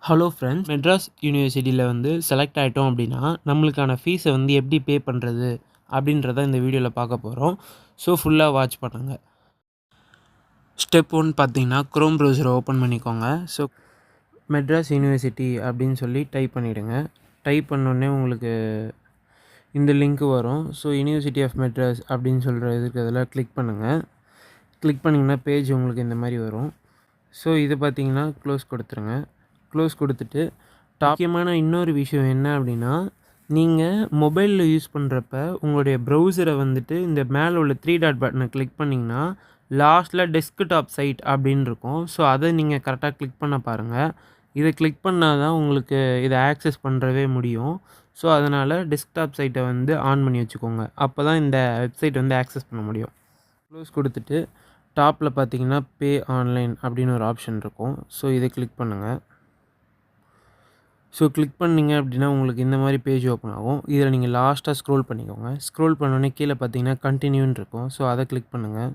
Hello friends, Madras யூனிவர்சிட்டியில் வந்து select ஆகிட்டோம் அப்படின்னா நம்மளுக்கான ஃபீஸை வந்து எப்படி பே பண்ணுறது அப்படின்றத இந்த வீடியோவில் பார்க்க போகிறோம். ஸோ ஃபுல்லாக வாட்ச் பண்ணுங்கள். ஸ்டெப் 1 பார்த்தீங்கன்னா க்ரோம் ப்ரௌசரை ஓப்பன் பண்ணிக்கோங்க. ஸோ மெட்ராஸ் யூனிவர்சிட்டி அப்படின்னு சொல்லி டைப் பண்ணிவிடுங்க. டைப் பண்ணோடனே உங்களுக்கு இந்த லிங்க்கு வரும். ஸோ யூனிவர்சிட்டி ஆஃப் மெட்ராஸ் அப்படின்னு சொல்கிற இதுக்கு அதில் கிளிக் பண்ணுங்கள். கிளிக் பண்ணிங்கன்னா பேஜ் உங்களுக்கு இந்த மாதிரி வரும். ஸோ இது பார்த்தீங்கன்னா க்ளோஸ் கொடுத்துருங்க. க்ளோஸ் கொடுத்துட்டு முக்கியமான இன்னொரு விஷயம் என்ன அப்படின்னா, நீங்கள் மொபைலில் யூஸ் பண்ணுறப்ப உங்களுடைய ப்ரௌசரை வந்துட்டு இந்த மேலே உள்ள 3 டாட் பட்டனை கிளிக் பண்ணிங்கன்னா லாஸ்ட்டில் டெஸ்க்டாப் சைட் அப்படின்னு இருக்கும். ஸோ அதை நீங்கள் கரெக்டாக கிளிக் பண்ண பாருங்கள். இதை கிளிக் பண்ணால் தான் உங்களுக்கு இதை ஆக்சஸ் பண்ணுறவே முடியும். ஸோ அதனால் டெஸ்க்டாப் சைட்டை வந்து ஆன் பண்ணி வச்சுக்கோங்க. அப்போ தான் இந்த வெப்சைட் வந்து ஆக்சஸ் பண்ண முடியும். க்ளோஸ் கொடுத்துட்டு டாப்பில் பார்த்தீங்கன்னா பே ஆன்லைன் அப்படின்னு ஒரு ஆப்ஷன் இருக்கும். ஸோ இதை கிளிக் பண்ணுங்கள். ஸோ கிளிக் பண்ணிங்க அப்படின்னா உங்களுக்கு இந்த மாதிரி பேஜ் ஓப்பன் ஆகும். இதில் நீங்கள் லாஸ்ட்டாக ஸ்க்ரோல் பண்ணிக்கோங்க. ஸ்க்ரோல் பண்ணோடனே கீழே பார்த்தீங்கன்னா கண்டினியூன்னு இருக்கும். ஸோ அதை கிளிக் பண்ணுங்கள்.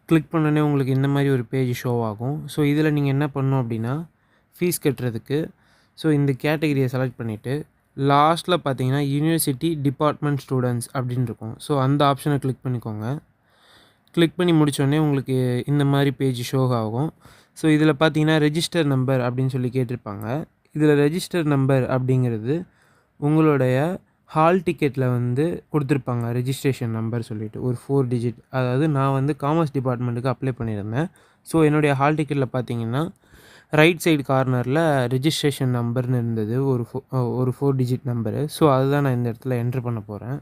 கிளிக் பண்ணோடனே உங்களுக்கு இந்த மாதிரி ஒரு பேஜ் ஷோ ஆகும். ஸோ இதில் நீங்கள் என்ன பண்ணணும் அப்படின்னா ஃபீஸ் கட்டுறதுக்கு இந்த கேட்டகரியை செலக்ட் பண்ணிவிட்டு லாஸ்ட்டில் பார்த்தீங்கன்னா யூனிவர்சிட்டி டிபார்ட்மெண்ட் ஸ்டூடெண்ட்ஸ் அப்படின்னு இருக்கும். ஸோ அந்த ஆப்ஷனை கிளிக் பண்ணிக்கோங்க. கிளிக் பண்ணி முடித்தோடனே உங்களுக்கு இந்த மாதிரி பேஜ் ஷோ ஆகும். ஸோ இதில் பார்த்தீங்கன்னா ரெஜிஸ்டர் நம்பர் அப்படின்னு சொல்லி கேட்டிருப்பாங்க. இதில் ரெஜிஸ்டர் நம்பர் அப்படிங்கிறது உங்களுடைய ஹால் டிக்கெட்டில் வந்து கொடுத்துருப்பாங்க. ரெஜிஸ்ட்ரேஷன் நம்பர் சொல்லிவிட்டு ஒரு 4 டிஜிட். அதாவது நான் வந்து காமர்ஸ் டிபார்ட்மெண்ட்டுக்கு அப்ளை பண்ணியிருந்தேன். ஸோ என்னுடைய ஹால் டிக்கெட்டில் பார்த்தீங்கன்னா ரைட் சைடு கார்னரில் ரெஜிஸ்ட்ரேஷன் நம்பர்னு இருந்தது. ஒரு 4 டிஜிட் நம்பரு. ஸோ அதுதான் நான் இந்த இடத்துல என்ட்ரு பண்ண போகிறேன்.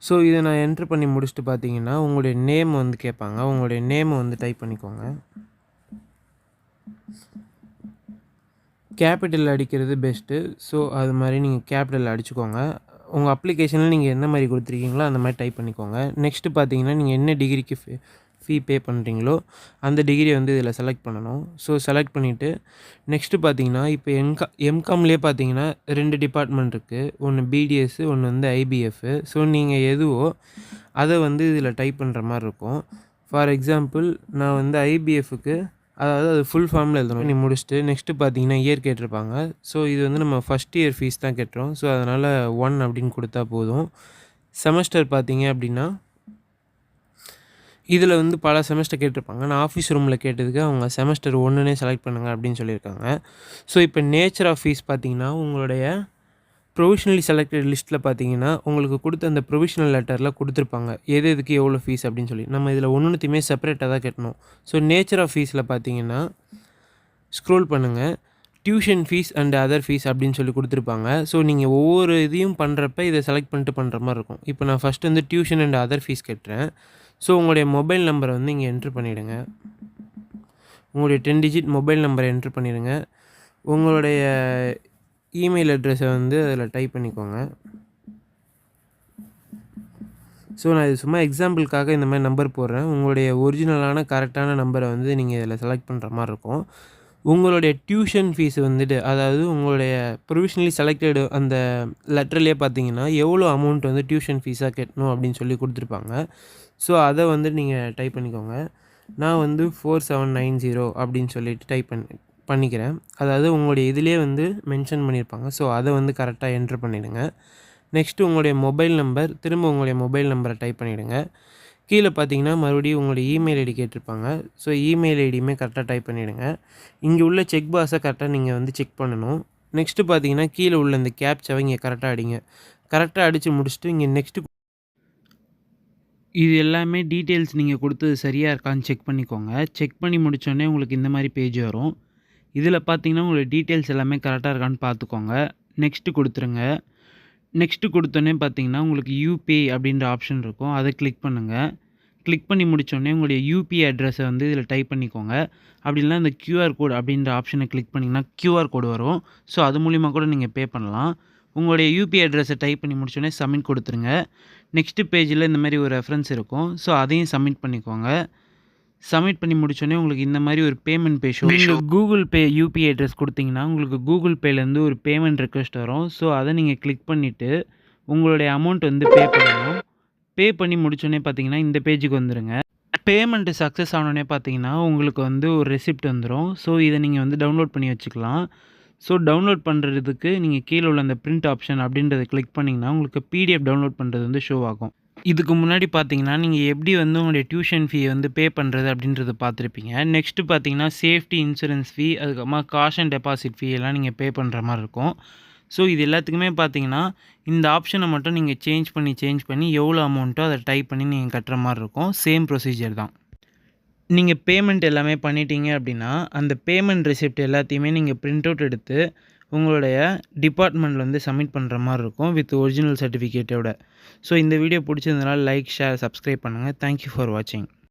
ஸோ இதை நான் என்ட்ரு பண்ணி முடிச்சுட்டு பார்த்தீங்கன்னா உங்களுடைய நேம் வந்து கேட்பாங்க. உங்களுடைய நேமை வந்து டைப் பண்ணிக்கோங்க. கேபிட்டல் அடிக்கிறது பெஸ்ட்டு. ஸோ அது மாதிரி நீங்கள் கேபிட்டல் அடிச்சுக்கோங்க. உங்கள் அப்ளிகேஷனில் நீங்கள் என்ன மாதிரி கொடுத்துருக்கீங்களோ அந்த மாதிரி டைப் பண்ணிக்கோங்க. நெக்ஸ்ட்டு பார்த்தீங்கன்னா நீங்கள் என்ன டிகிரிக்கு ஃபீ பே பண்ணுறீங்களோ அந்த டிகிரி வந்து இதில் செலக்ட் பண்ணணும். ஸோ செலக்ட் பண்ணிவிட்டு நெக்ஸ்ட்டு பார்த்தீங்கன்னா இப்போ எம்காம்லேயே பார்த்தீங்கன்னா 2 டிபார்ட்மெண்ட் இருக்குது. ஒன்று பிடிஎஸ்ஸு, ஒன்று வந்து ஐபிஎஃப்பு. ஸோ நீங்கள் எதுவோ அதை வந்து இதில் டைப் பண்ணுற மாதிரி இருக்கும். ஃபார் எக்ஸாம்பிள் நான் வந்து ஐபிஎஃப்க்கு அதாவது அது ஃபுல் ஃபார்மில் எழுதணும். நீ முடிச்சுட்டு நெக்ஸ்ட்டு பார்த்தீங்கன்னா இயர் கேட்டிருப்பாங்க. ஸோ இது வந்து நம்ம ஃபஸ்ட் இயர் ஃபீஸ் தான் கட்டுறோம். ஸோ அதனால் 1 அப்படின்னு கொடுத்தா போதும். செமஸ்டர் பார்த்தீங்க அப்படின்னா இதில் வந்து பல செமஸ்டர் கேட்டிருப்பாங்க. நான் ஆஃபீஸ் ரூமில் கேட்டதுக்கு அவங்க செமஸ்டர் 1னே செலக்ட் பண்ணுங்கள் அப்படின்னு சொல்லியிருக்காங்க. ஸோ இப்போ நேச்சர் ஆஃப் ஃபீஸ் பார்த்தீங்கன்னா உங்களுடைய ப்ரொவிஷ்னலி செலக்டட் லிஸ்ட்டில் பார்த்தீங்கன்னா உங்களுக்கு கொடுத்த அந்த ப்ரொவிஷ்னல் லெட்டரில் கொடுத்துருப்பாங்க எதுக்கு எவ்வளோ ஃபீஸ் அப்படின்னு சொல்லி. நம்ம இதில் ஒன்றுத்தையுமே செப்பரேட்டாக தான் கட்டணும். ஸோ நேச்சர் ஆஃப் ஃபீஸில் பார்த்தீங்கன்னா ஸ்க்ரோல் பண்ணுங்கள். Tuition fees and other fees அப்படின்னு சொல்லி கொடுத்துருப்பாங்க. ஸோ நீங்கள் ஒவ்வொரு இதையும் பண்ணுறப்ப இதை செலக்ட் பண்ணிட்டு பண்ணுற மாதிரி இருக்கும். இப்போ நான் ஃபஸ்ட்டு வந்து டியூஷன் அண்ட் அதர் ஃபீஸ் கட்டுறேன். ஸோ உங்களுடைய மொபைல் நம்பரை வந்து இங்கே என்ட்ரு பண்ணிவிடுங்க. உங்களுடைய 10 டிஜிட் மொபைல் நம்பரை என்ட்ரு பண்ணிவிடுங்க. உங்களுடைய இமெயில் அட்ரஸை வந்து அதில் டைப் பண்ணிக்கோங்க. ஸோ நான் இது சும்மா எக்ஸாம்பிளுக்காக இந்த மாதிரி நம்பர் போடுறேன். உங்களுடைய ஒரிஜினலான கரெக்டான நம்பரை வந்து நீங்கள் இதில் செலக்ட் பண்ணுற மாதிரி இருக்கும். உங்களுடைய டியூஷன் ஃபீஸ் வந்துட்டு அதாவது உங்களுடைய ப்ரொவிஷ்னலி செலக்டடு அந்த லெட்டர்லேயே பார்த்தீங்கன்னா எவ்வளோ அமௌண்ட் வந்து டியூஷன் ஃபீஸாக கட்டணும் அப்படின்னு சொல்லி கொடுத்துருப்பாங்க. ஸோ அதை வந்து நீங்கள் டைப் பண்ணிக்கோங்க. நான் வந்து 4790 அப்படின்னு சொல்லிட்டு டைப் பண்ணிக்கிறேன். அதாவது உங்களுடைய இதிலே வந்து மென்ஷன் பண்ணியிருப்பாங்க. ஸோ அதை வந்து கரெக்டாக என்ட்ரு பண்ணிவிடுங்க. நெக்ஸ்ட்டு உங்களுடைய மொபைல் நம்பர், திரும்ப உங்களுடைய மொபைல் நம்பரை டைப் பண்ணிவிடுங்க. கீழே பார்த்தீங்கன்னா மறுபடியும் உங்களுடைய இமெயில் ஐடி கேட்டிருப்பாங்க. ஸோ இமெயில் ஐடியுமே கரெக்டாக டைப் பண்ணிவிடுங்க. இங்கே உள்ள செக் பாக்ஸை கரெக்டாக நீங்கள் வந்து செக் பண்ணணும். நெக்ஸ்ட்டு பார்த்தீங்கன்னா கீழே உள்ள இந்த கேப்சாவை இங்கே கரெக்டாக அடிங்க. கரெக்டாக அடித்து முடிச்சுட்டு இங்கே நெக்ஸ்ட்டு இது எல்லாமே டீட்டெயில்ஸ் நீங்கள் கொடுத்தது சரியாக இருக்கான்னு செக் பண்ணிக்கோங்க. செக் பண்ணி முடித்தோடனே உங்களுக்கு இந்த மாதிரி பேஜ் வரும். இதில் பார்த்தீங்கன்னா உங்களுடைய டீட்டெயில்ஸ் எல்லாமே கரெக்டாக இருக்கான்னு பார்த்துக்கோங்க. நெக்ஸ்ட்டு கொடுத்துருங்க. நெக்ஸ்ட்டு கொடுத்தோன்னே பார்த்தீங்கன்னா உங்களுக்கு யூபிஐ அப்படின்ற ஆப்ஷன் இருக்கும். அதை கிளிக் பண்ணுங்கள். கிளிக் பண்ணி முடித்தோடனே உங்களுடைய யூபிஐ அட்ரஸை வந்து இதில் டைப் பண்ணிக்கோங்க. அப்படி இல்லைனா இந்த கியூஆர் கோட் அப்படின்ற ஆப்ஷனை கிளிக் பண்ணிங்கன்னா கியூஆர் கோடு வரும். ஸோ அது மூலிமா கூட நீங்கள் பே பண்ணலாம். உங்களுடைய யூபிஐ அட்ரஸை டைப் பண்ணி முடிச்சோடனே சப்மிட் கொடுத்துருங்க. நெக்ஸ்ட்டு பேஜில் இந்த மாதிரி ஒரு ரெஃபரன்ஸ் இருக்கும். ஸோ அதையும் சப்மிட் பண்ணிக்கோங்க. சப்மிட் பண்ணி முடிச்சோடனே உங்களுக்கு இந்த மாதிரி ஒரு பேமெண்ட் பே ஷோ. நீங்கள் கூகுள் பே யூபிஐ அட்ரஸ் கொடுத்தீங்கன்னா உங்களுக்கு கூகுள் பேலேருந்து ஒரு பேமெண்ட் ரெக்வெஸ்ட் வரும். ஸோ அதை நீங்கள் கிளிக் பண்ணிவிட்டு உங்களுடைய அமௌண்ட் வந்து பே பண்ணணும். பே பண்ணி முடிச்சோடனே பார்த்தீங்கன்னா இந்த பேஜுக்கு வந்துடுங்க. பேமெண்ட்டு சக்ஸஸ் ஆனோடனே பார்த்தீங்கன்னா, உங்களுக்கு வந்து ஒரு ரெசிப்ட் வந்துரும். ஸோ, இத நீங்க வந்து டவுன்லோட் பண்ணி வச்சுக்கலாம். ஸோ, டவுன்லோட் பண்ணுறதுக்கு நீங்க கீழ உள்ள அந்த பிரிண்ட் ஆப்ஷன் அப்படின்றத கிளிக் பண்ணிங்கன்னா, உங்களுக்கு பிடிஎஃப் டவுன்லோட் பண்ணுறது வந்து ஷோ ஆகும். இதுக்கு முன்னாடி பார்த்தீங்கன்னா, நீங்க எப்படி வந்து உங்களுடைய டியூஷன் ஃபீ வந்து பே பண்ணுறது அப்படின்றத பார்த்துருப்பீங்க. நெக்ஸ்ட்டு பார்த்தீங்கன்னா, சேஃப்டி இன்சூரன்ஸ் ஃபீ, அதுக்கப்புறமா காஷன் டெபாசிட் ஃபீ எல்லாம் நீங்க பே பண்ணுற மாரி இருக்கும். ஸோ, இது எல்லாத்துக்குமே பார்த்தீங்கன்னா, இந்த ஆப்ஷனை மட்டும் நீங்க சேஞ்ச் பண்ணி எவ்வளோ அமௌண்ட்டோ அத டைப் பண்ணி நீங்க கட்டுற மாரி இருக்கும். சேம் ப்ரொசீஜர் தான். நீங்க பேமெண்ட் எல்லாமே பண்ணிட்டீங்க அப்படின்னா, அந்த பேமெண்ட் ரெசிப்ட் எல்லாத்தையுமே நீங்க பிரிண்ட் அவுட் எடுத்து, உங்களுடைய டிபார்ட்மெண்ட்ல வந்து சப்மிட் பண்ணுற மாரி இருக்கும். வித் ஒரிஜினல் சர்டிஃபிகேட்டோட. ஸோ, இந்த வீடியோ பிடிச்சிருந்தனால லைக், ஷேர், சப்ஸ்கிரைப் பண்ணுங்க. தேங்க் யூ ஃபார் வாட்சிங்.